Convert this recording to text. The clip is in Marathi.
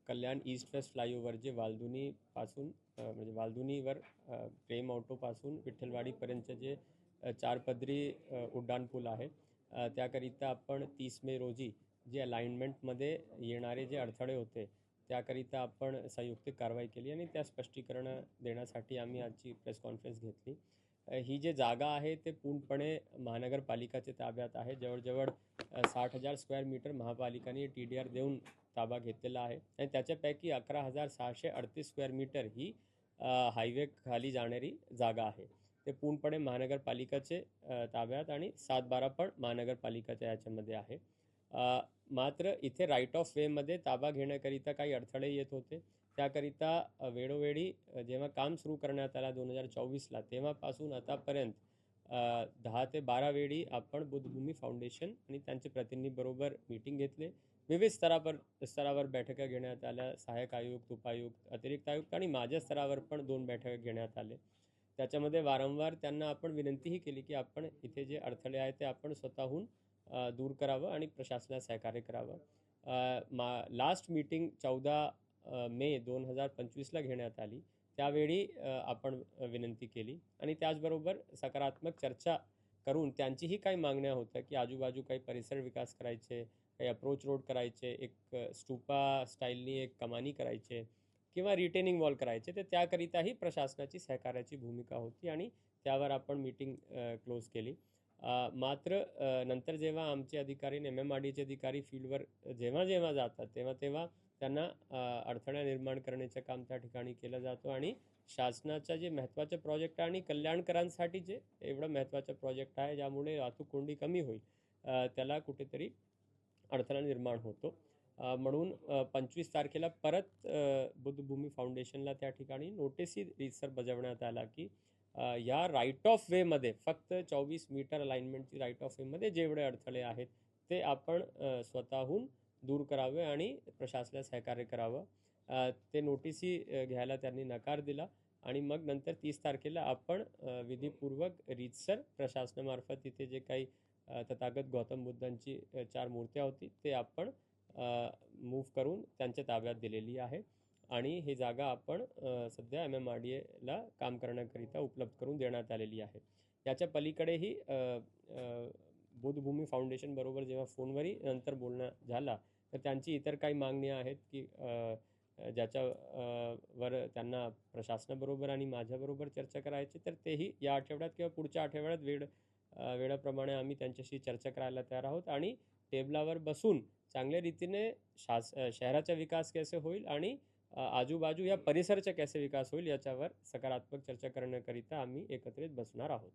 कल्याण ईस्ट वेस्ट फ्लायओव्हर जे वालधुनीपासून म्हणजे वालधुनीवर प्रेम ऑटोपासून विठ्ठलवाडीपर्यंतचे जे 4 पदरी उड्डाणपूल आहे, त्याकरिता आपण 30 मे रोजी जे अलाइनमेंटमध्ये येणारे जे अडथळे होते त्याकरिता आपण संयुक्त कारवाई केली आणि त्या स्पष्टीकरण देण्यासाठी आम्ही आजची प्रेस कॉन्फरन्स घेतली. ही जे जागा आहे ते पूर्णपणे महानगरपालिकाच्या ताब्यात आहे. जवळजवळ 60,000 स्क्वेअर मीटर महापालिकाने TDR देऊन ताबा घेतलेला आहे आणि त्याच्यापैकी 11,638 स्क्वेअर मीटर ही हायवे खाली जाणारी जागा आहे. ते पूर्णपणे महानगरपालिकाचे ताब्यात आणि 7-12 पण महानगरपालिकाच्या याच्यामध्ये आहे. मात्र इथे राईट ऑफ वेमध्ये ताबा घेण्याकरिता काही अडथळे येत होते. त्याकरिता वेळोवेळी जेव्हा काम सुरू करण्यात आला 2024ला तेव्हापासून आतापर्यंत 10 ते 12 वेळी आपण बुद्धभूमी फाउंडेशन आणि त्यांच्या प्रतिनिधीबरोबर मीटिंग घेतले. विविध स्तरावर बैठका घेण्यात आल्या. सहाय्यक आयुक्त, उपायुक्त, अतिरिक्त आयुक्त आणि माझ्या स्तरावर पण 2 बैठका घेण्यात आले. त्याच्यामध्ये वारंवार त्यांना आपण विनंतीही केली की आपण इथे जे अडथळे आहेत ते आपण स्वतःहून दूर करावं आणि प्रशासनाला सहकार्य करावं. लास्ट मीटिंग 14 मे 2025ला घेण्यात आली. त्यावेळी आपण विनंती केली आणि त्याचबरोबर सकारात्मक चर्चा करून त्यांचीही काही मागण्या होत्या की आजूबाजू काही परिसर विकास करायचे, काही अप्रोच रोड करायचे, एक स्टुपा स्टाईलनी एक कमानी करायचे किंवा रिटेनिंग वॉल करायचे. तर त्याकरिताही प्रशासनाची सहकार्याची भूमिका होती आणि त्यावर आपण मीटिंग क्लोज केली. मात्र नंतर जेव्हा आमचे अधिकारी MMRDचे अधिकारी फील्डवर जेव्हा जातात तेव्हा त्यांना अडथळा निर्माण करण्याचं काम त्या ठिकाणी केलं जातं आणि शासनाचा जे महत्त्वाचे प्रोजेक्ट आणि कल्याणकरांसाठी जे एवढं महत्त्वाचं प्रोजेक्ट आहे ज्यामुळे वाहतूक कोंडी कमी होईल त्याला कुठेतरी अडथळा निर्माण होतो. म्हणून 25 तारखेला परत बुद्धभूमी फाउंडेशनला त्या ठिकाणी नोटीसही रीतसर बजावण्यात आला की या राईट ऑफ वेमध्ये फक्त 24 मीटर अलाइनमेंटची राईट ऑफ वेमध्ये जेवढे अडथळे आहेत ते आपण स्वतःहून दूर करावे आणि प्रशासनाला सहकार्य करावं. ते नोटीसही घ्यायला त्यांनी नकार दिला आणि मग नंतर 30 तारखेला आपण विधीपूर्वक रीतसर प्रशासनामार्फत तिथे जे काही तथागत गौतम बुद्धांची 4 मूर्त्या होती ते आपण मूव्ह करून त्यांच्या ताब्यात दिलेली आहे आणि ही जागा आपण सध्या MMRDAला काम करण्याकरिता उपलब्ध करून देण्यात आलेली आहे. याच्या पलीकडेही बुद्धभूमी फाउंडेशन बरोबर जेव्हा फोनवरही नंतर बोलणं झाला तर त्यांची इतर काही मागण्या आहेत की ज्याच्यावर त्यांना प्रशासनाबरोबर आणि माझ्याबरोबर चर्चा करायची तर तेही या आठवड्यात किंवा पुढच्या आठवड्यात वेळाप्रमाणे आम्ही त्यांच्याशी चर्चा करायला तयार आहोत आणि टेबलावर बसून चांगल्या रीतीने शहराचा विकास कसे होईल आणि आजूबाजू या परिसराचा कसे विकास होईल याच्यावर सकारात्मक चर्चा करण्याकरिता आम्ही एकत्रित बसणार आहोत.